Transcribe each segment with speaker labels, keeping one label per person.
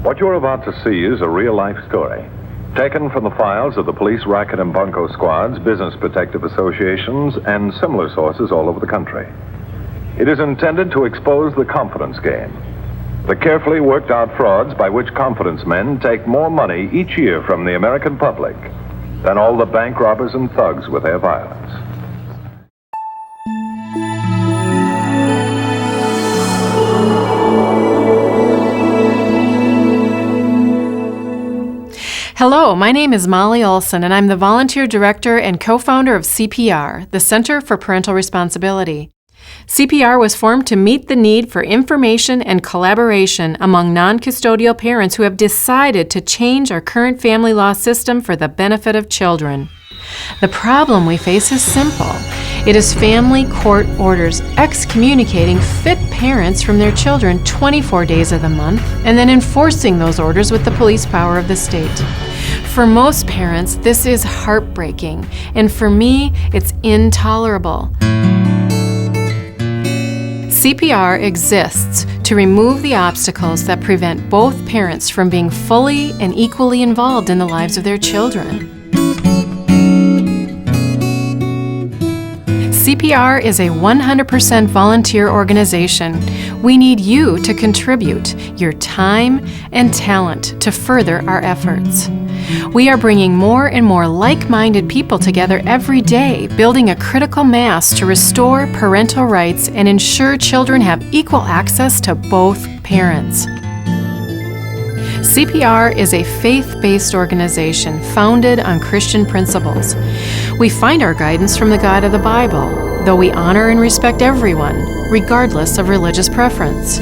Speaker 1: What you're about to see is a real-life story, taken from the files of the police racket and bunco squads, business protective associations, and similar sources all over the country. It is intended to expose the confidence game, the carefully worked-out frauds by which confidence men take more money each year from the American public than all the bank robbers and thugs with their violence.
Speaker 2: Hello, my name is Molly Olson, and I'm the volunteer director and co-founder of CPR, the Center for Parental Responsibility. CPR was formed to meet the need for information and collaboration among non-custodial parents who have decided to change our current family law system for the benefit of children. The problem we face is simple. It is family court orders excommunicating fit parents from their children 24 days of the month and then enforcing those orders with the police power of the state. For most parents, this is heartbreaking, and for me, it's intolerable. CPR exists to remove the obstacles that prevent both parents from being fully and equally involved in the lives of their children. CPR is a 100% volunteer organization. We need you to contribute your time and talent to further our efforts. We are bringing more and more like-minded people together every day, building a critical mass to restore parental rights and ensure children have equal access to both parents. CPR is a faith-based organization founded on Christian principles. We find our guidance from the God of the Bible, though we honor and respect everyone, regardless of religious preference.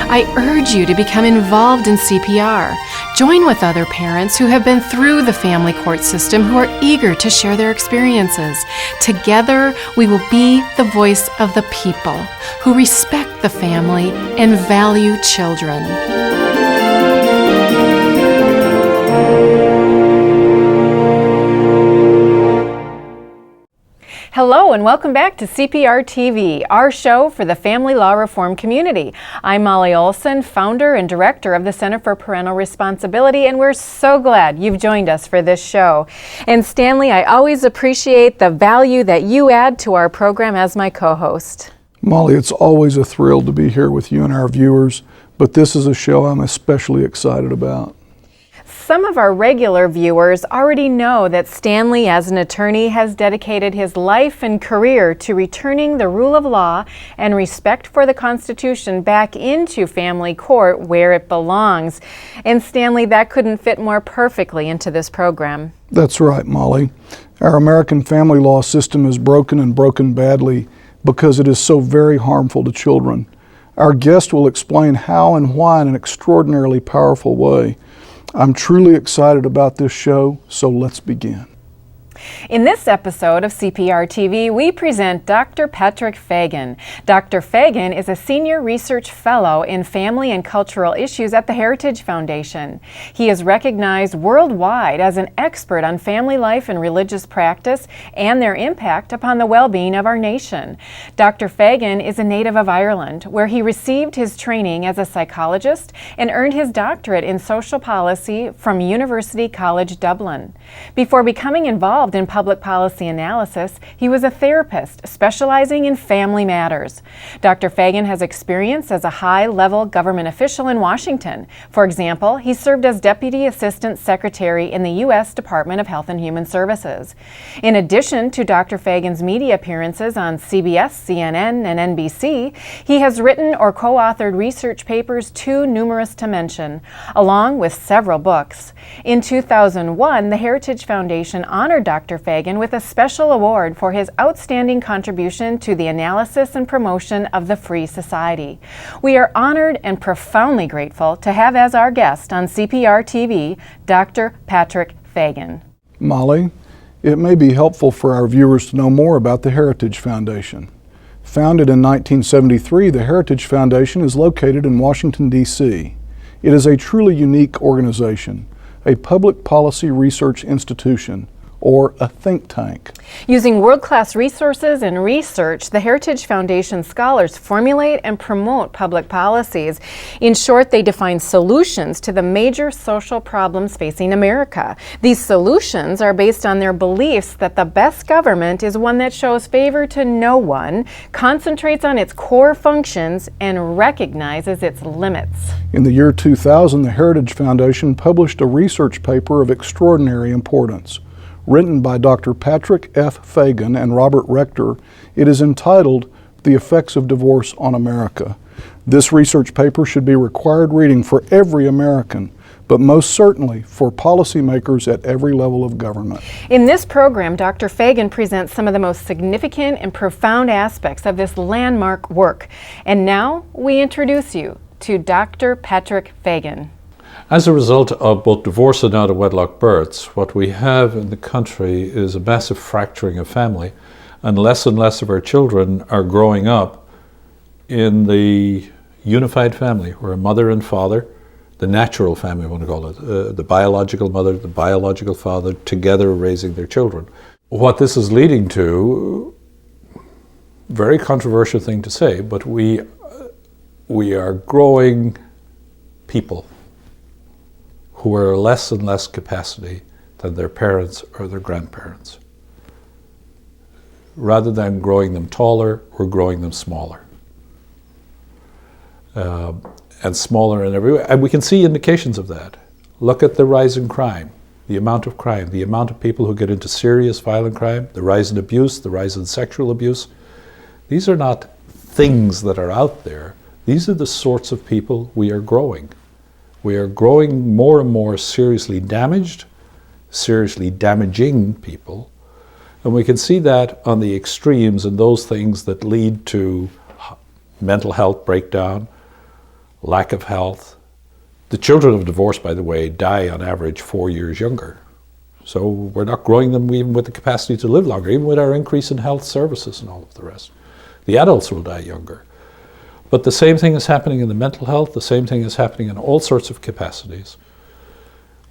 Speaker 2: I urge you to become involved in CPR. Join with other parents who have been through the family court system who are eager to share their experiences. Together, we will be the voice of the people who respect the family and value children. Hello and welcome back to CPR TV, our show for the family law reform community. I'm Molly Olson, founder and director of the Center for Parental Responsibility, and we're so glad you've joined us for this show. And Stanley, I always appreciate the value that you add to our program as my co-host.
Speaker 3: Molly, it's always a thrill to be here with you and our viewers, but this is a show I'm especially excited about.
Speaker 2: Some of our regular viewers already know that Stanley, as an attorney, has dedicated his life and career to returning the rule of law and respect for the Constitution back into family court where it belongs. And Stanley, that couldn't fit more perfectly into this program.
Speaker 3: That's right, Molly. Our American family law system is broken and broken badly because it is so very harmful to children. Our guest will explain how and why in an extraordinarily powerful way. I'm truly excited about this show, so let's begin.
Speaker 2: In this episode of CPR TV, we present Dr. Patrick Fagan. Dr. Fagan is a senior research fellow in family and cultural issues at the Heritage Foundation. He is recognized worldwide as an expert on family life and religious practice and their impact upon the well-being of our nation. Dr. Fagan is a native of Ireland, where he received his training as a psychologist and earned his doctorate in social policy from University College Dublin. Before becoming involved in public policy analysis, he was a therapist specializing in family matters. Dr. Fagan has experience as a high-level government official in Washington. For example, he served as Deputy Assistant Secretary in the U.S. Department of Health and Human Services. In addition to Dr. Fagan's media appearances on CBS, CNN, and NBC, he has written or co-authored research papers too numerous to mention, along with several books. In 2001, the Heritage Foundation honored Dr. Fagan with a special award for his outstanding contribution to the analysis and promotion of the Free Society. We are honored and profoundly grateful to have as our guest on CPR TV, Dr. Patrick Fagan.
Speaker 3: Molly, it may be helpful for our viewers to know more about the Heritage Foundation. Founded in 1973, the Heritage Foundation is located in Washington, D.C. It is a truly unique organization, a public policy research institution or a think tank.
Speaker 2: Using world-class resources and research, the Heritage Foundation scholars formulate and promote public policies. In short, they define solutions to the major social problems facing America. These solutions are based on their beliefs that the best government is one that shows favor to no one, concentrates on its core functions, and recognizes its limits.
Speaker 3: In the year 2000, the Heritage Foundation published a research paper of extraordinary importance. Written by Dr. Patrick F. Fagan and Robert Rector, it is entitled The Effects of Divorce on America. This research paper should be required reading for every American, but most certainly for policymakers at every level of government.
Speaker 2: In this program, Dr. Fagan presents some of the most significant and profound aspects of this landmark work. And now we introduce you to Dr. Patrick Fagan.
Speaker 4: As a result of both divorce and out-of-wedlock births, what we have in the country is a massive fracturing of family, and less of our children are growing up in the unified family, where a mother and father, the natural family, I want to call it, the biological mother, the biological father, together raising their children. What this is leading to, very controversial thing to say, but we are growing people who are less and less capacity than their parents or their grandparents. Rather than growing them taller, we're growing them smaller. And smaller in every way. And we can see indications of that. Look at the rise in crime, the amount of people who get into serious violent crime, the rise in abuse, the rise in sexual abuse. These are not things that are out there. These are the sorts of people we are growing. We are growing more and more seriously damaged, seriously damaging people. And we can see that on the extremes and those things that lead to mental health breakdown, lack of health. The children of divorce, by the way, die on average 4 years younger. So we're not growing them even with the capacity to live longer, even with our increase in health services and all of the rest. The adults will die younger. But the same thing is happening in the mental health, the same thing is happening in all sorts of capacities.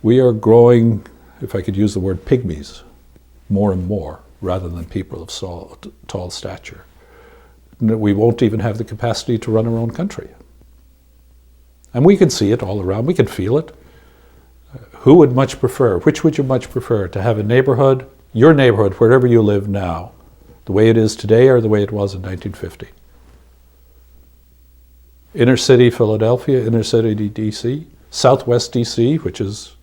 Speaker 4: We are growing, if I could use the word pygmies, more and more, rather than people of tall stature. We won't even have the capacity to run our own country. And we can see it all around, we can feel it. Who would much prefer, which would you much prefer, to have a neighborhood, your neighborhood, wherever you live now, the way it is today or the way it was in 1950? Inner city Philadelphia, inner city DC, Southwest DC, which is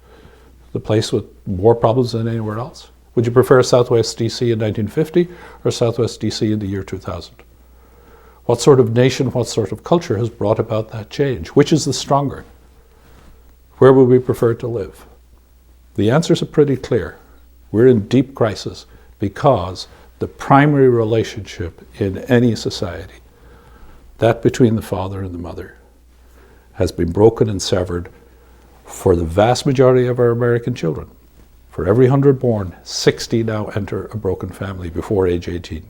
Speaker 4: the place with more problems than anywhere else. Would you prefer Southwest DC in 1950 or Southwest DC in the year 2000? What sort of nation, what sort of culture has brought about that change? Which is the stronger? Where would we prefer to live? The answers are pretty clear. We're in deep crisis because the primary relationship in any society, that between the father and the mother, has been broken and severed for the vast majority of our American children. For every 100 born, 60 now enter a broken family before age 18.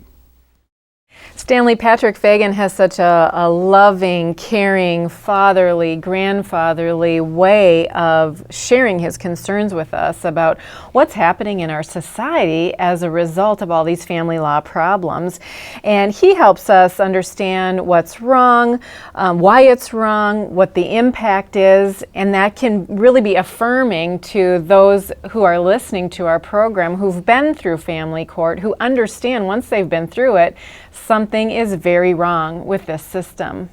Speaker 2: Stanley, Patrick Fagan has such a loving, caring, fatherly, grandfatherly way of sharing his concerns with us about what's happening in our society as a result of all these family law problems. And he helps us understand what's wrong, why it's wrong, what the impact is, and that can really be affirming to those who are listening to our program who've been through family court, who understand once they've been through it, something is very wrong with this system.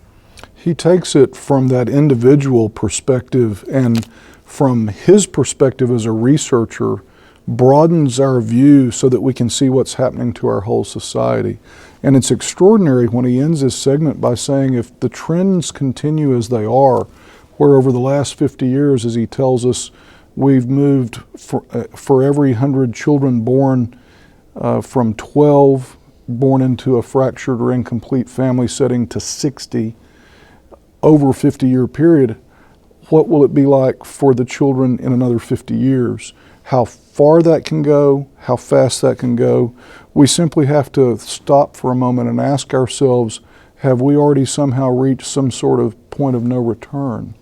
Speaker 3: He takes it from that individual perspective, and from his perspective as a researcher, broadens our view so that we can see what's happening to our whole society. And it's extraordinary when he ends this segment by saying if the trends continue as they are, where over the last 50 years, as he tells us, we've moved for every 100 children born from 12 born into a fractured or incomplete family setting to 60 over a 50-year period, what will it be like for the children in another 50 years? How far that can go, how fast that can go. We simply have to stop for a moment and ask ourselves, have we already somehow reached some sort of point of no return?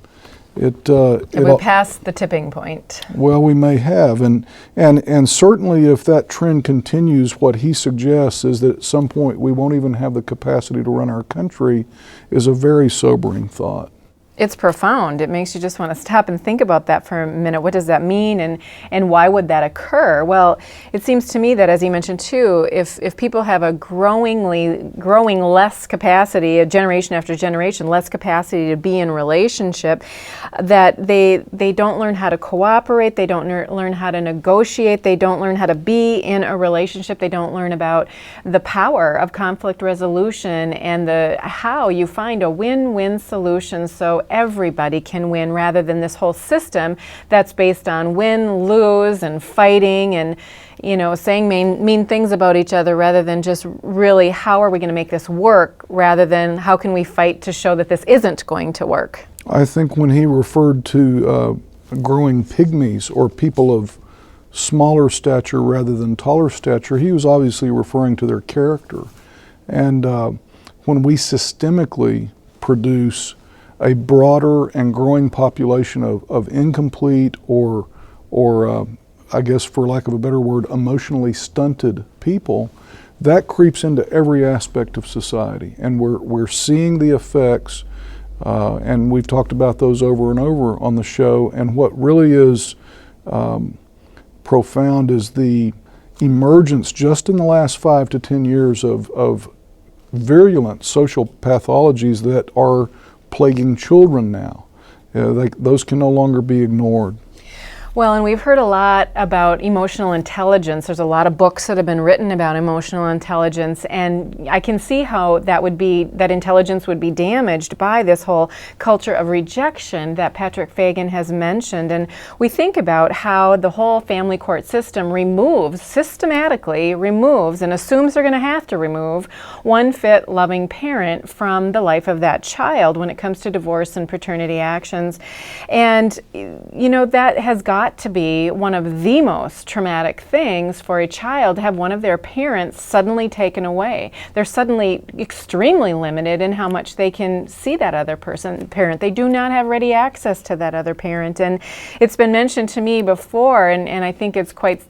Speaker 2: We're past the tipping point.
Speaker 3: Well, we may have, and certainly if that trend continues, what he suggests is that at some point we won't even have the capacity to run our country, is a very sobering thought.
Speaker 2: It's profound. It makes you just want to stop and think about that for a minute. What does that mean, and why would that occur? Well, it seems to me that, as you mentioned too, if people have a growing less capacity, a generation after generation, less capacity to be in relationship, that they don't learn how to cooperate, they don't learn how to negotiate, they don't learn how to be in a relationship, they don't learn about the power of conflict resolution and how you find a win-win solution so everybody can win, rather than this whole system that's based on win, lose, and fighting, and saying mean things about each other, rather than just really how are we going to make this work, rather than how can we fight to show that this isn't going to work.
Speaker 3: I think when he referred to growing pygmies, or people of smaller stature rather than taller stature, he was obviously referring to their character. And when we systemically produce a broader and growing population of incomplete or I guess for lack of a better word, emotionally stunted people, that creeps into every aspect of society. And we're seeing the effects, and we've talked about those over and over on the show. And what really is profound is the emergence just in the last 5 to 10 years of virulent social pathologies that are plaguing children now. Those can no longer be ignored.
Speaker 2: Well, and we've heard a lot about emotional intelligence. There's a lot of books that have been written about emotional intelligence, and I can see how that intelligence would be damaged by this whole culture of rejection that Patrick Fagan has mentioned. And we think about how the whole family court system systematically removes, and assumes they're going to have to remove one fit, loving parent from the life of that child when it comes to divorce and paternity actions. And, that has got to be one of the most traumatic things for a child to have one of their parents suddenly taken away. They're suddenly extremely limited in how much they can see that other parent. They do not have ready access to that other parent. And it's been mentioned to me before, and I think it's quite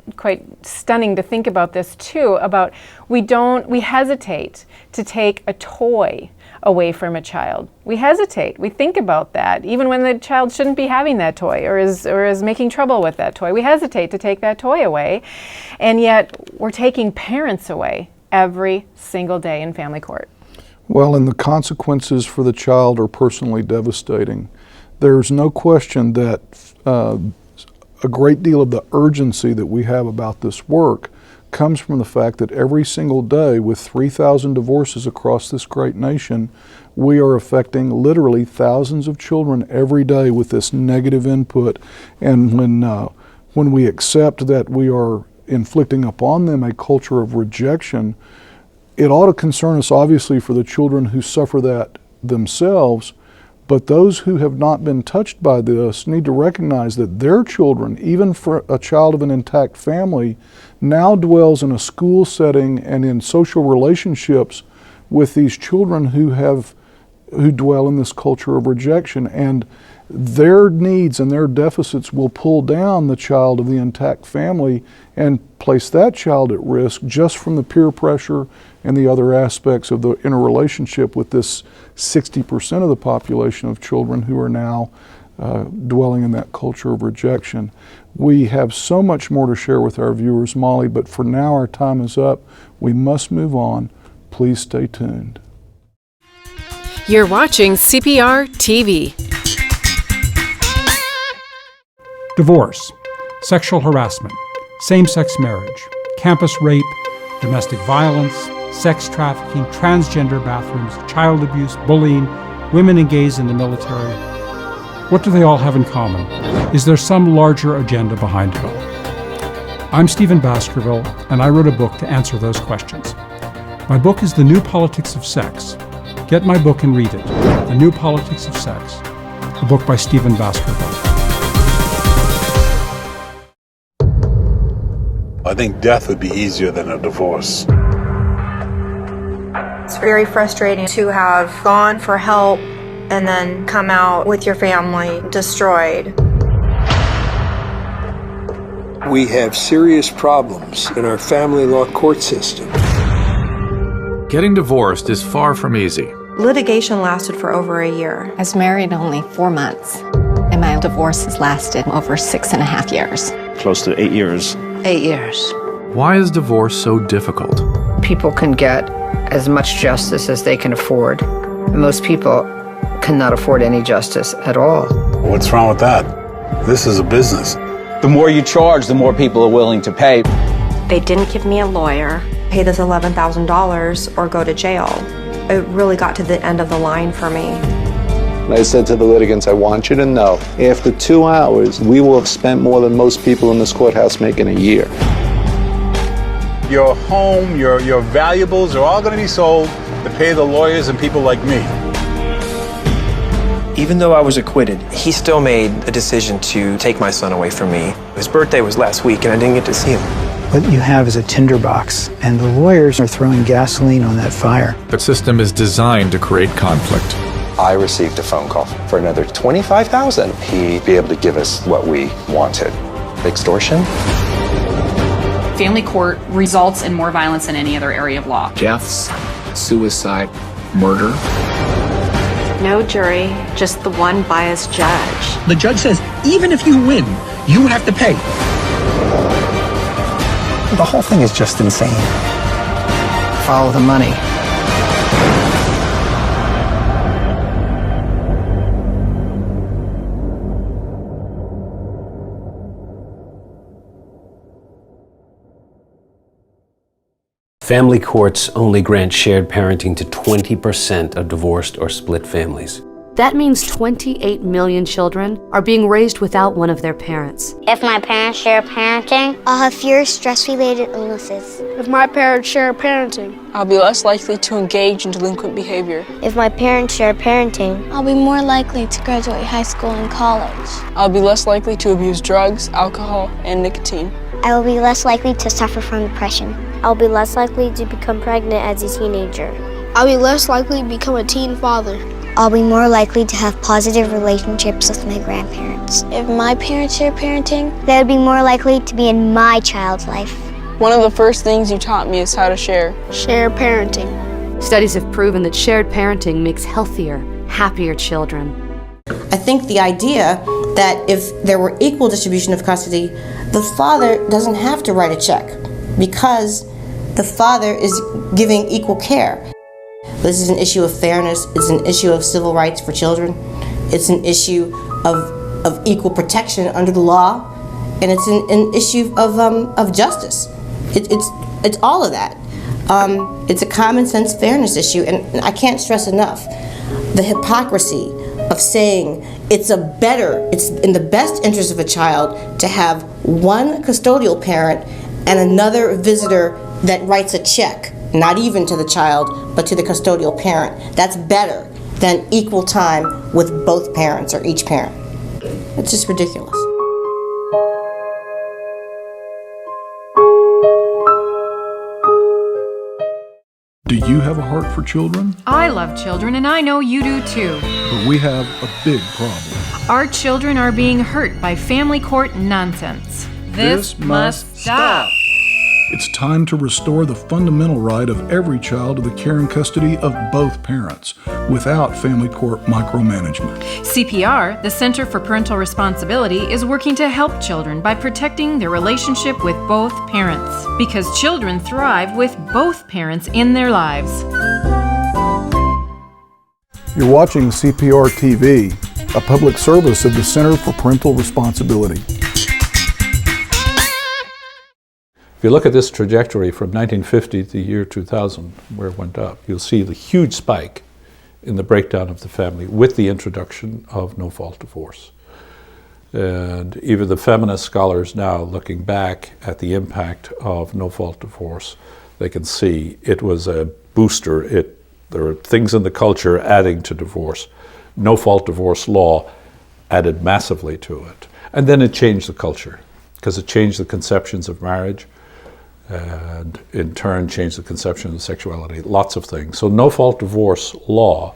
Speaker 2: stunning to think about this too, about we hesitate to take a toy away from a child. We hesitate. We think about that, even when the child shouldn't be having that toy or is making trouble with that toy. We hesitate to take that toy away, and yet we're taking parents away every single day in family court.
Speaker 3: Well, and the consequences for the child are personally devastating. There's no question that a great deal of the urgency that we have about this work comes from the fact that every single day, with 3,000 divorces across this great nation, we are affecting literally thousands of children every day with this negative input. And when we accept that we are inflicting upon them a culture of rejection, it ought to concern us obviously for the children who suffer that themselves, but those who have not been touched by this need to recognize that their children, even for a child of an intact family, now dwells in a school setting and in social relationships with these children who dwell in this culture of rejection, and their needs and their deficits will pull down the child of the intact family and place that child at risk just from the peer pressure and the other aspects of the interrelationship with this 60% of the population of children who are now dwelling in that culture of rejection. We have so much more to share with our viewers, Molly, but for now our time is up. We must move on. Please stay tuned.
Speaker 5: You're watching CPR TV.
Speaker 6: Divorce, sexual harassment, same-sex marriage, campus rape, domestic violence, sex trafficking, transgender bathrooms, child abuse, bullying, women and gays in the military. What do they all have in common? Is there some larger agenda behind it all? I'm Stephen Baskerville, and I wrote a book to answer those questions. My book is The New Politics of Sex. Get my book and read it, The New Politics of Sex, a book by Stephen Baskerville.
Speaker 7: I think death would be easier than a divorce.
Speaker 8: It's very frustrating to have gone for help and then come out with your family destroyed.
Speaker 9: We have serious problems in our family law court system.
Speaker 10: Getting divorced is far from easy.
Speaker 8: Litigation lasted for over a year.
Speaker 11: I was married only 4 months, and my divorce has lasted over 6.5 years.
Speaker 12: Close to 8 years.
Speaker 13: 8 years.
Speaker 10: Why is divorce so difficult?
Speaker 13: People can get as much justice as they can afford. And most people cannot afford any justice at all.
Speaker 7: What's wrong with that? This is a business.
Speaker 14: The more you charge, the more people are willing to pay.
Speaker 8: They didn't give me a lawyer. Pay this $11,000 or go to jail. It really got to the end of the line for me.
Speaker 15: I said to the litigants, I want you to know, after 2 hours, we will have spent more than most people in this courthouse make in a year.
Speaker 7: Your home, your valuables are all going to be sold to pay the lawyers and people like me.
Speaker 16: Even though I was acquitted, he still made a decision to take my son away from me. His birthday was last week and I didn't get to see him.
Speaker 17: What you have is a tinderbox, and the lawyers are throwing gasoline on that fire.
Speaker 10: The system is designed to create conflict.
Speaker 18: I received a phone call for another $25,000. He'd be able to give us what we wanted. Extortion?
Speaker 19: Family court results in more violence than any other area of law.
Speaker 14: Deaths, suicide, murder.
Speaker 20: No jury, just the one biased judge.
Speaker 21: The judge says, even if you win, you have to pay.
Speaker 17: The whole thing is just insane.
Speaker 13: Follow the money.
Speaker 22: Family courts only grant shared parenting to 20% of divorced or split families.
Speaker 23: That means 28 million children are being raised without one of their parents.
Speaker 24: If my parents share parenting, I'll have fewer stress-related illnesses.
Speaker 25: If my parents share parenting, I'll be less likely to engage in delinquent behavior.
Speaker 24: If my parents share parenting,
Speaker 26: I'll be more likely to graduate high school and college.
Speaker 25: I'll be less likely to abuse drugs, alcohol, and nicotine.
Speaker 24: I will be less likely to suffer from depression. I'll be less likely to become pregnant as a teenager.
Speaker 25: I'll be less likely to become a teen father.
Speaker 24: I'll be more likely to have positive relationships with my grandparents.
Speaker 26: If my parents share parenting,
Speaker 24: they would be more likely to be in my child's life.
Speaker 25: One of the first things you taught me is how to share. Share parenting.
Speaker 23: Studies have proven that shared parenting makes healthier, happier children.
Speaker 27: I think the idea that if there were equal distribution of custody, the father doesn't have to write a check because the father is giving equal care. This is an issue of fairness, it's an issue of civil rights for children, it's an issue of equal protection under the law, and it's an issue of justice. It's all of that. It's a common sense fairness issue, and I can't stress enough the hypocrisy of saying it's in the best interest of a child to have one custodial parent and another visitor that writes a check, not even to the child, but to the custodial parent. That's better than equal time with both parents or each parent. It's just ridiculous.
Speaker 3: Do you have a heart for children?
Speaker 2: I love children, and I know you do too.
Speaker 3: But we have a big problem.
Speaker 2: Our children are being hurt by family court nonsense. This must stop.
Speaker 3: It's time to restore the fundamental right of every child to the care and custody of both parents without family court micromanagement.
Speaker 2: CPR, the Center for Parental Responsibility, is working to help children by protecting their relationship with both parents, because children thrive with both parents in their lives.
Speaker 3: You're watching CPR TV, a public service of the Center for Parental Responsibility.
Speaker 4: If you look at this trajectory from 1950 to the year 2000, where it went up, you'll see the huge spike in the breakdown of the family with the introduction of no-fault divorce. And even the feminist scholars now, looking back at the impact of no-fault divorce, they can see it was a booster. There are things in the culture adding to divorce. No-fault divorce law added massively to it. And then it changed the culture, because it changed the conceptions of marriage, and in turn changed the conception of sexuality, lots of things. So no-fault divorce law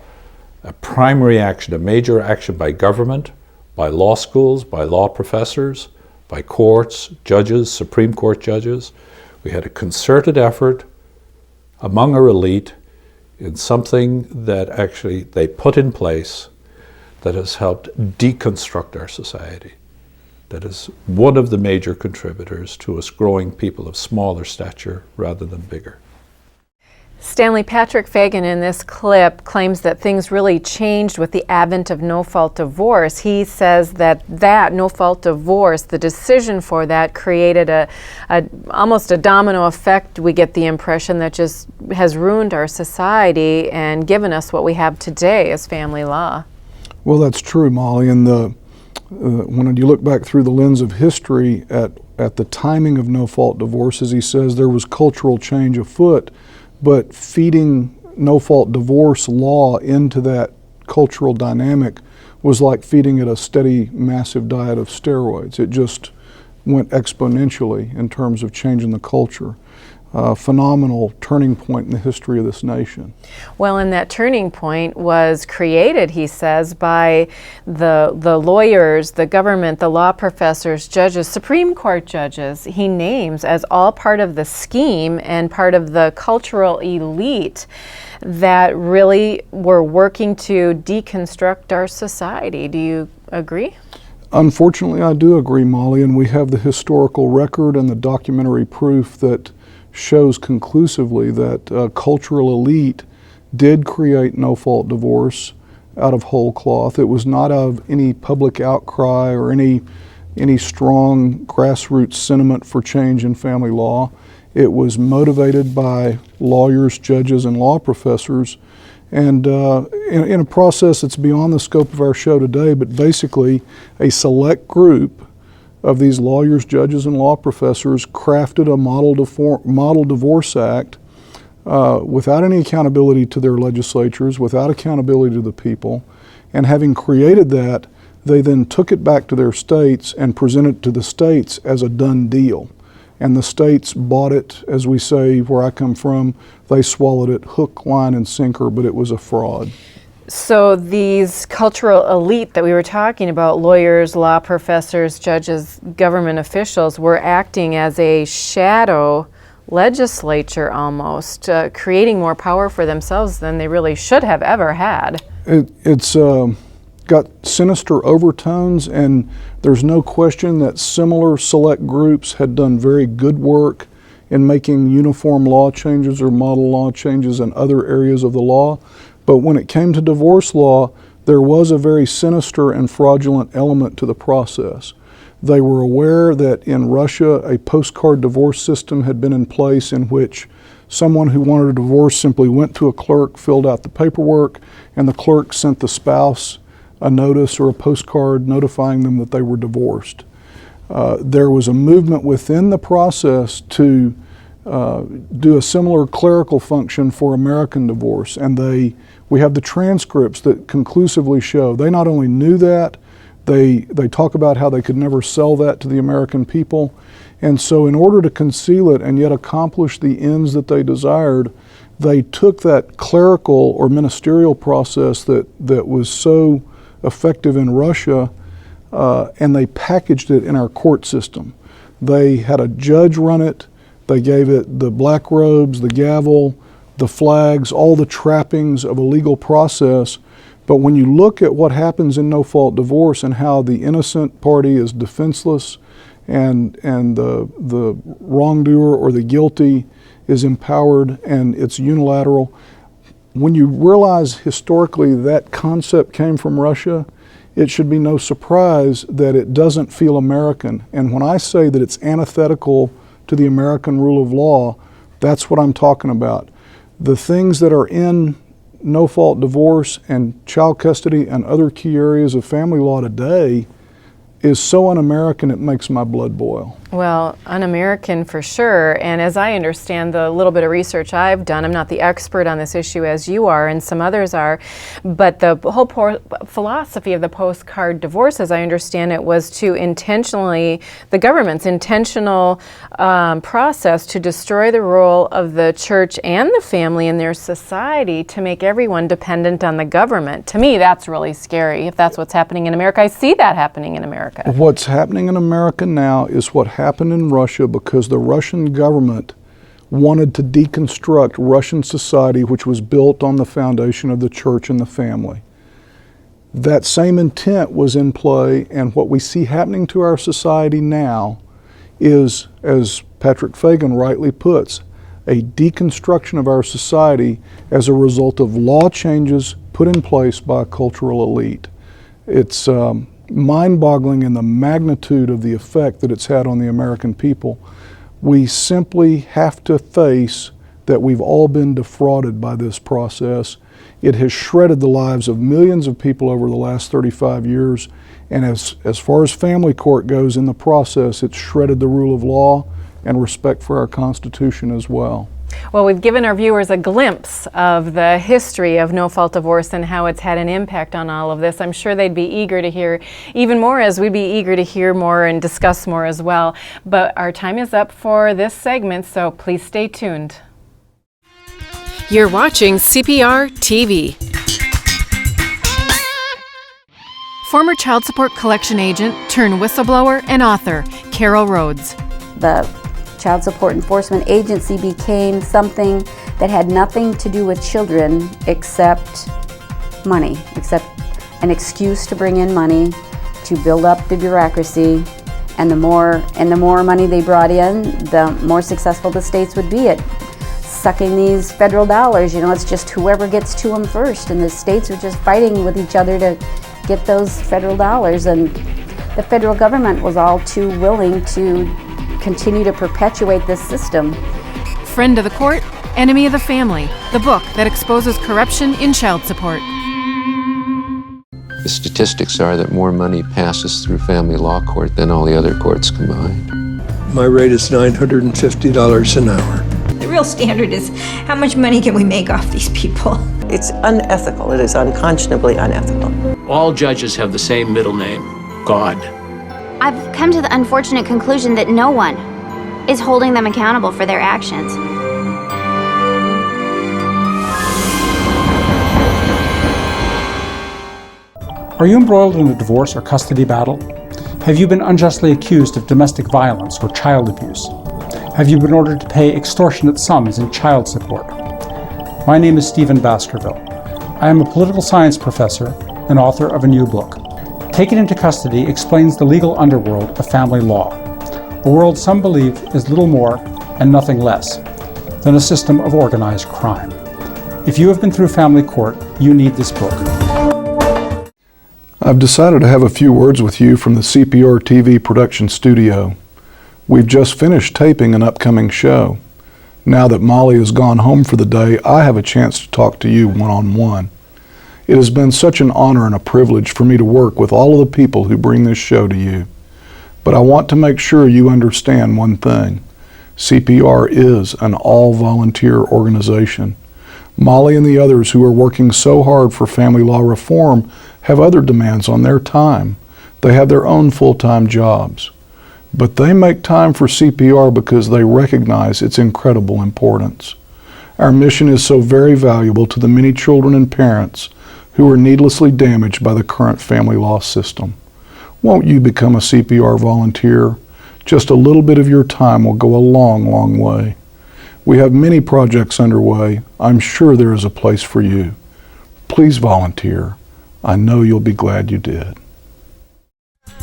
Speaker 4: a primary action, a major action by government, by law schools, by law professors, by courts, judges, Supreme Court judges. We had a concerted effort among our elite in something that actually they put in place that has helped deconstruct our society. That is one of the major contributors to us growing people of smaller stature rather than bigger.
Speaker 2: Stanley, Patrick Fagan in this clip claims that things really changed with the advent of no-fault divorce. He says that no-fault divorce, the decision for that, created almost a domino effect. We get the impression that just has ruined our society and given us what we have today as family law.
Speaker 3: Well, that's true, Molly. And when you look back through the lens of history at the timing of no-fault divorce, as he says, there was cultural change afoot. But feeding no-fault divorce law into that cultural dynamic was like feeding it a steady, massive diet of steroids. It just went exponentially in terms of changing the culture. Phenomenal turning point in the history of this nation.
Speaker 2: Well, and that turning point was created, he says, by the lawyers, the government, the law professors, judges, Supreme Court judges, he names as all part of the scheme and part of the cultural elite that really were working to deconstruct our society. Do you agree?
Speaker 3: Unfortunately, I do agree, Molly, and we have the historical record and the documentary proof that shows conclusively that cultural elite did create no-fault divorce out of whole cloth. It was not out of any public outcry or any strong grassroots sentiment for change in family law. It was motivated by lawyers, judges, and law professors, and in a process that's beyond the scope of our show today, but basically a select group of these lawyers, judges, and law professors crafted a model divorce act without any accountability to their legislatures, without accountability to the people. And having created that, they then took it back to their states and presented it to the states as a done deal. And the states bought it, as we say where I come from, they swallowed it hook, line, and sinker, but it was a fraud.
Speaker 2: So these cultural elite that we were talking about, lawyers, law professors, judges, government officials, were acting as a shadow legislature almost, creating more power for themselves than they really should have ever had.
Speaker 3: It's got sinister overtones, and there's no question that similar select groups had done very good work in making uniform law changes or model law changes in other areas of the law. But when it came to divorce law, there was a very sinister and fraudulent element to the process. They were aware that in Russia, a postcard divorce system had been in place in which someone who wanted a divorce simply went to a clerk, filled out the paperwork, and the clerk sent the spouse a notice or a postcard notifying them that they were divorced. There was a movement within the process to do a similar clerical function for American divorce, and we have the transcripts that conclusively show they not only knew that, they talk about how they could never sell that to the American people, and so in order to conceal it and yet accomplish the ends that they desired, they took that clerical or ministerial process that was so effective in Russia and they packaged it in our court system. They had a judge run it. They gave it the black robes, the gavel, the flags, all the trappings of a legal process. But when you look at what happens in no-fault divorce and how the innocent party is defenseless and the wrongdoer or the guilty is empowered and it's unilateral, when you realize historically that concept came from Russia, it should be no surprise that it doesn't feel American. And when I say that it's antithetical to the American rule of law, that's what I'm talking about. The things that are in no-fault divorce and child custody and other key areas of family law today is so un-American it makes my blood boil.
Speaker 2: Well, un-American for sure, and as I understand the little bit of research I've done, I'm not the expert on this issue as you are and some others are, but the whole philosophy of the postcard divorce, as I understand it, was to intentionally, the government's intentional process to destroy the role of the church and the family in their society to make everyone dependent on the government. To me, that's really scary if that's what's happening in America. I see that happening in America.
Speaker 3: What's happening in America now is what happened in Russia because the Russian government wanted to deconstruct Russian society, which was built on the foundation of the church and the family. That same intent was in play, and what we see happening to our society now is, as Patrick Fagan rightly puts, a deconstruction of our society as a result of law changes put in place by a cultural elite. It's mind-boggling in the magnitude of the effect that it's had on the American people. We simply have to face that we've all been defrauded by this process. It has shredded the lives of millions of people over the last 35 years, and as far as family court goes in the process, it's shredded the rule of law and respect for our Constitution as well.
Speaker 2: Well, we've given our viewers a glimpse of the history of no-fault divorce and how it's had an impact on all of this. I'm sure they'd be eager to hear even more, as we'd be eager to hear more and discuss more as well. But our time is up for this segment, so please stay tuned.
Speaker 1: You're watching CPR TV.
Speaker 2: Former child support collection agent turned whistleblower and author, Carol Rhodes.
Speaker 5: The Child Support Enforcement Agency became something that had nothing to do with children except money, except an excuse to bring in money, to build up the bureaucracy, and the more money they brought in, the more successful the states would be at sucking these federal dollars. You know, it's just whoever gets to them first, and the states are just fighting with each other to get those federal dollars, and the federal government was all too willing to continue to perpetuate this system.
Speaker 2: Friend of the Court, Enemy of the Family, the book that exposes corruption in child support.
Speaker 6: The statistics are that more money passes through family law court than all the other courts combined.
Speaker 8: My rate is $950 an hour.
Speaker 9: The real standard is how much money can we make off these people?
Speaker 11: It's unethical. It is unconscionably unethical.
Speaker 12: All judges have the same middle name, God.
Speaker 24: I've come to the unfortunate conclusion that no one is holding them accountable for their actions.
Speaker 28: Are you embroiled in a divorce or custody battle? Have you been unjustly accused of domestic violence or child abuse? Have you been ordered to pay extortionate sums in child support? My name is Stephen Baskerville. I am a political science professor and author of a new book. Taken into Custody explains the legal underworld of family law, a world some believe is little more and nothing less than a system of organized crime. If you have been through family court, you need this book.
Speaker 3: I've decided to have a few words with you from the CPR TV production studio. We've just finished taping an upcoming show. Now that Molly has gone home for the day, I have a chance to talk to you one-on-one. It has been such an honor and a privilege for me to work with all of the people who bring this show to you. But I want to make sure you understand one thing. CPR is an all-volunteer organization. Molly and the others who are working so hard for family law reform have other demands on their time. They have their own full-time jobs. But they make time for CPR because they recognize its incredible importance. Our mission is so very valuable to the many children and parents who are needlessly damaged by the current family law system. Won't you become a CPR volunteer? Just a little bit of your time will go a long, long way. We have many projects underway. I'm sure there is a place for you. Please volunteer. I know you'll be glad you did.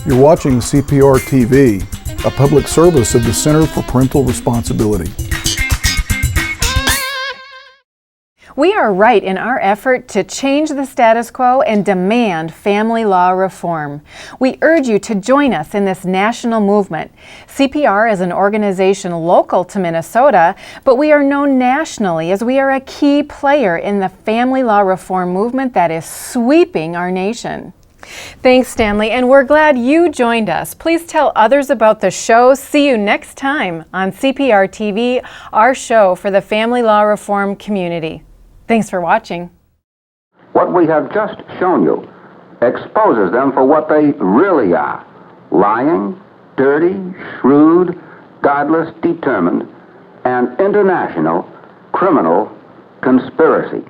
Speaker 3: You're watching CPR TV, a public service of the Center for Parental Responsibility.
Speaker 2: We are right in our effort to change the status quo and demand family law reform. We urge you to join us in this national movement. CPR is an organization local to Minnesota, but we are known nationally as we are a key player in the family law reform movement that is sweeping our nation. Thanks, Stanley, and we're glad you joined us. Please tell others about the show. See you next time on CPR TV, our show for the family law reform community. Thanks for watching.
Speaker 7: What we have just shown you exposes them for what they really are: lying, dirty, shrewd, godless, determined, and international criminal conspiracy.